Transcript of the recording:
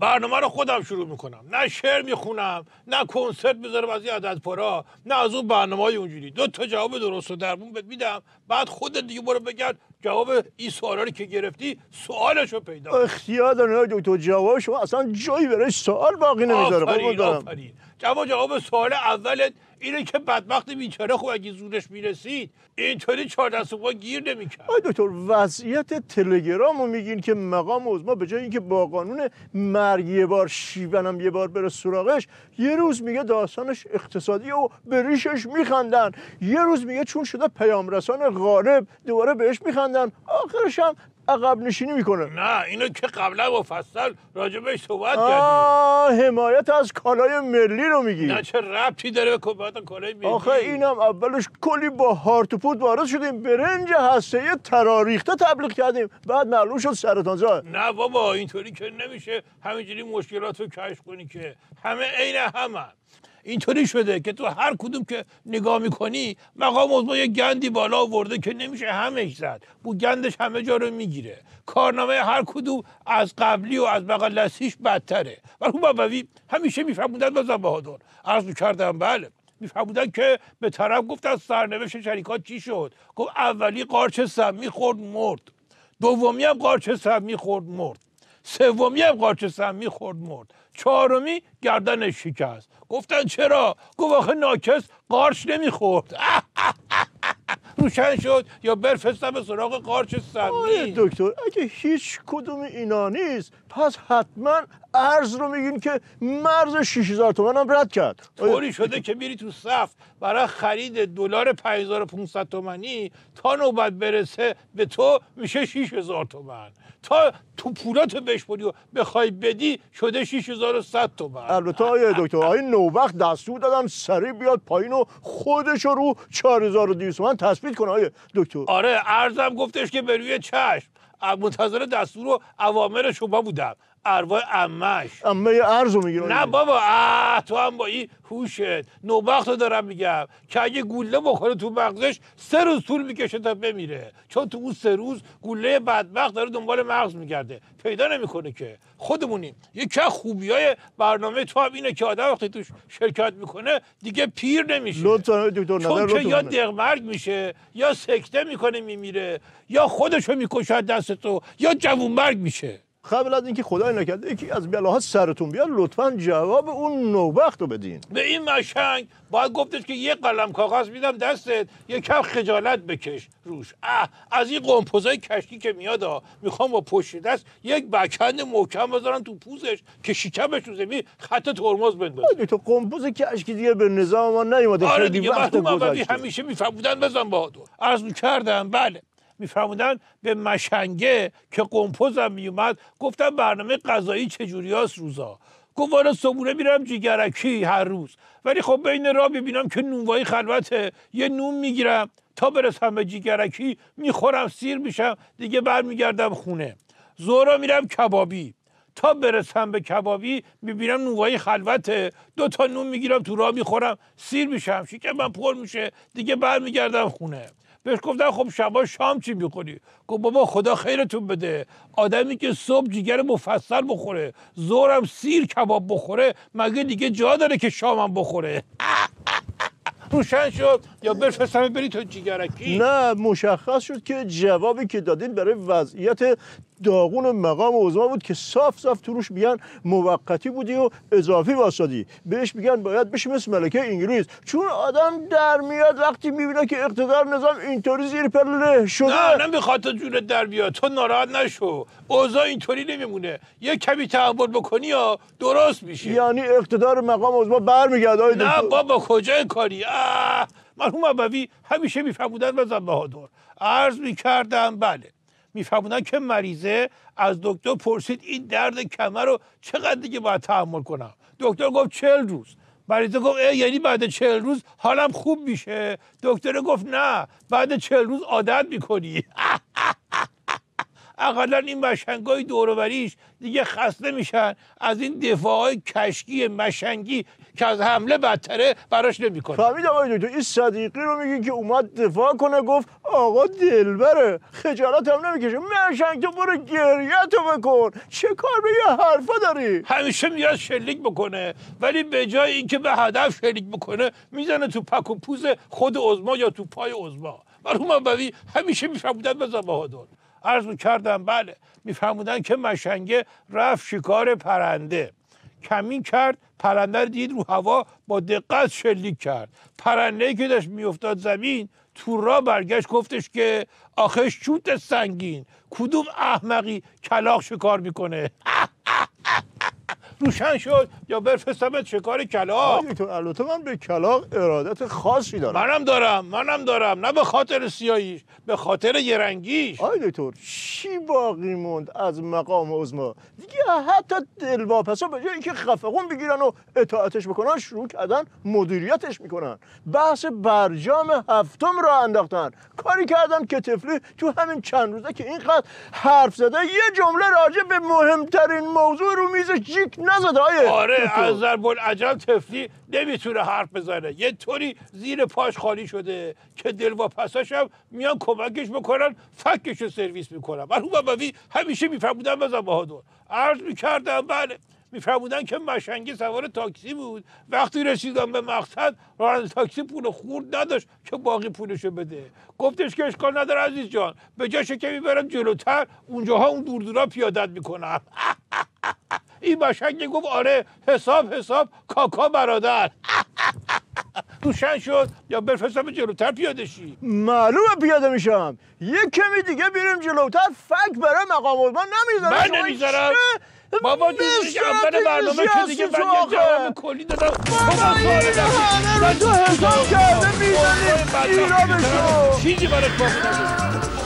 برنامه رو خودم شروع میکنم، نه شعر میخونم نه کنسرت میذارم از این عدد پارا، نه از اون برنامه‌های اونجوری. 2 تا جواب درست و درمون بهت میدم، بعد خودت دیگه برو بگرد جواب این سوالا رو که گرفتی سوالشو پیدا. اختیار دارین دکتر، جواب شما اصلا جایی برای سوال باقی نمیذاره. آفرین. جواب سوال اولت اینه که بدبخت بیچاره خب اگه زورش میرسید اینطوری 4 دست و پا گیر نمیکرد. دکتر وضعیت تلگرامو میگین که مقام عظما به جای اینکه با قانون مرگ یه بار شیونم یه بار بره سراغش، یه روز میگه داستانش اقتصادی و به ریشش میخندن، یه روز میگه چون شده پیام رسان غالب دوباره بهش میخندن، آخرش هم عقب نشینی میکنه. نه اینو که قبلا مفصل راجبش صحبت کردیم. حمایت از کالای ملی رو میگی؟ نه چه ربطی داره به حمایت کالای ملی؟ آخه اینم اولش کلی با هارت و پوت وارد شدیم، برنج هسته‌ای تراریخته تبلیغ کردیم، بعد معلوم شد سرطانزا. نه بابا اینطوری که نمیشه همینجوری مشکلات رو کشف کنی که همه عین همه. اینطوری شده که تو هر کدوم که نگاه میکنی مقام عظما یه گندی بالا آورده که نمیشه همش زد، بو گندش همه جا رو میگیره. کارنامه هر کدوم از قبلی و از بغل دستیش بدتره. مرحوم بابوی همیشه میفرمودن بزن بهادر، عرض میکردم بله، میفرمودن که به طرف گفتن سرنوشت شریکات چی شد؟ گفت اولی قارچ سمی خورد مرد، دومی هم قارچ سمی خورد مرد، سومی هم قارچ سمی خورد مرد، چهارمی گردنش شکست. گفتن چرا؟ گفت آخه ناکس قارچ نمیخورد. روشن شد یا برفستم به سراغ قارچ سمی. دکتر اگه هیچ کدوم اینا نیست پس حتما ارز رو میگین که مرز 6000 تومان هم رد کرد. طوری شده که میری تو صف برای خرید دلار 5500 تومانی، تا نوبت برسه به تو میشه 6000 تومان، تا تو پولاتو بشپری و بخوای بدی شده 6100 تومان. البته آیه دکتر آیه نوبخت دستور دادن سریع بیاد پایین و خودش رو 4200 تومان تثبیت کنه آیه دکتر. آره ارزم گفتش که به روی چشم، منتظر دستور و اوامر شما بودم. ارواح عمش عمه ارز رو میگیره. نه بابا تو هم با این هوشت نوبخت رو دارم میگم که اگه گوله بخوره تو مغزش 3 روز طول میکشه تا بمیره، چون تو اون 3 روز گوله بدبخت داره دنبال مغز میگرده پیدا نمیکنه که. خودمونیم. یکی از خوبیای برنامه تو هم اینه که آدم وقتی توش شرکت میکنه دیگه پیر نمیشه. لطفا دکتر چون که یا دغمرگ میشه یا سکته میکنه میمیره یا خودشو میکشه دست تو یا جوونمرگ میشه. قبل از اینکه خدای نکرده یکی از بلاها سرتون بیاد لطفاً جواب اون نوبخت رو بدین. به این مشنگ باید گفتش که یه قلم کاغذ میدم دستت یه کم خجالت بکش روش. از این قمپوزای کشکی که میاد میخوام با پشت دست یک بکند محکم بذارن تو پوزش که شکمش رو زمین خط ترمز بندازه. تو قمپوز کشکی دیگه به نظام ما نیومده. آره دیگه همیشه میفهمودن بزن بهادر. عرض میکردم بله میفرمودن به مشنگه که قمپوزم میومد گفتم برنامه غذایی چجوری هست روزا؟ گفت والا صبحونه میرم جیگرکی هر روز، ولی خب بین راه ببینم که نونوایی خلوته یه نون میگیرم تا برسم به جیگرکی میخورم سیر میشم دیگه برمیگردم خونه. ظهرا میرم کبابی تا برسم به کبابی میبینم نونوایی خلوته 2 تا نون میگیرم تو راه میخورم سیر میشم شکم من پر میشه دیگه برمیگردم خونه. بهش گفتن خب شبا شام چی میخوری؟ گفت بابا خدا خیرتون بده، آدمی که صبح جیگر مفصل بخوره ظهرم سیر کباب بخوره مگه دیگه جا داره که شامم بخوره؟ روشن شد یا بفرستم بری تو جیگرکی؟ نه مشخص شد که جوابی که دادین برای وضعیت داغون مقام عظما بود که صاف صاف تو روش میگن موقتی بودی و اضافی واسادی، بهش میگن باید بشی مثل ملکه انگلیس، چون آدم در میاد وقتی میبینه که اقتدار نظام اینطوری زیر پله شده. نه نمیخواد تو جونت در بیاد، تو ناراحت نشو، اوضاع اینطوری نمیمونه، یه کمی تحمل بکنی یا درست میشه. یعنی اقتدار مقام عظما برمیگرده؟ نه بابا کجای کاری؟ مرحوم ابوی همیشه میفهمودن بزن بهادر. عرض میکردم بله میفهمونن که مریضه از دکتر پرسید این درد کمر رو چقدر دیگه باید تحمل کنم؟ دکتر گفت 40 روز. مریضه گفت یعنی بعد 40 روز حالم خوب میشه؟ دکتر گفت نه بعد 40 روز عادت میکنی. اقلا این مشنگای دوروبریش دیگه خسته میشن از این دفاعهای کشکی مشنگی که از حمله بدتره براش نمیکنه. فهمید آقای دکتر؟ این صدیقی رو میگی که اومد دفاع کنه، گفت آقا دلبره، خجالت هم نمیکشه. مشنگ تو برو گریه‌تو بکن، چه کار به یه حرفا داری؟ همیشه میاد شلیک بکنه ولی به جای اینکه به هدف شلیک بکنه میزنه تو پک و پوز خود عظما یا تو پای عظما. مرحوم انبوی همیشه میفرمودن بزن بهادر. عرض میکردم بله، میفرمودن که مشنگه رفت شکار پرنده، کمین کرد، پرنده رو دید رو هوا، با دقت شلیک کرد. پرنده‌ای که داشت میافتاد زمین تو راه برگشت گفتش که آخه شوت سنگین، کدوم احمقی کلاغ شکار میکنه؟ روشن شد یا بفرستمت شکار کلاغ؟ تو البته من به کلاغ ارادت خاصی دارم. منم دارم، نه به خاطر سیاهیش، به خاطر یه رنگیش. آقای دکتر چی باقی موند از مقام عظما؟ دیگه حتی دلواپسا به جای اینکه خفقون بگیرن و اطاعتش بکنن شروع کردن مدیریتش میکنن. بحث برجام هفتم را انداختن، کاری کردن که طفلی تو همین چند روزه که اینقدر حرف زده یه جمله راجع به مهمترین موضوع رو میز جیک نزده. آره از ضرب‌العجل طفلی نمیتونه حرف بزنه، یه طوری زیر پاش خالی شده که دلواپساش هم میان کمکش بکنن، فکش رو سرویس میکنن. مرحوم انبوی همیشه میفرمودن بزن بهادر. عرض میکردم بله، میفرمودن که مشنگی سوار تاکسی بود، وقتی رسیدن به مقصد راننده تاکسی پول خورد نداشت که باقی پولشو بده. گفتش که اشکال نداره عزیز جان، به جاشه که میبرم جلوتر، اونجاها اون دور پیادت میکنم. این مشنگی گفت آره حساب کاکا برادر. روشن شد یا بفرستم جلوتر پیاده شی؟ معلومه پیاده میشم. یه کمی دیگه بریم جلوتر، فک برای مقام عظما نمیذارم. من نمیذارم بابا، دیدی که اول برنامه که دیگه من یه جواب کلی دادم. بابا این همه رو تو حساب کرده میزنی ایرا بشو. چیزی برای باقی نداشت.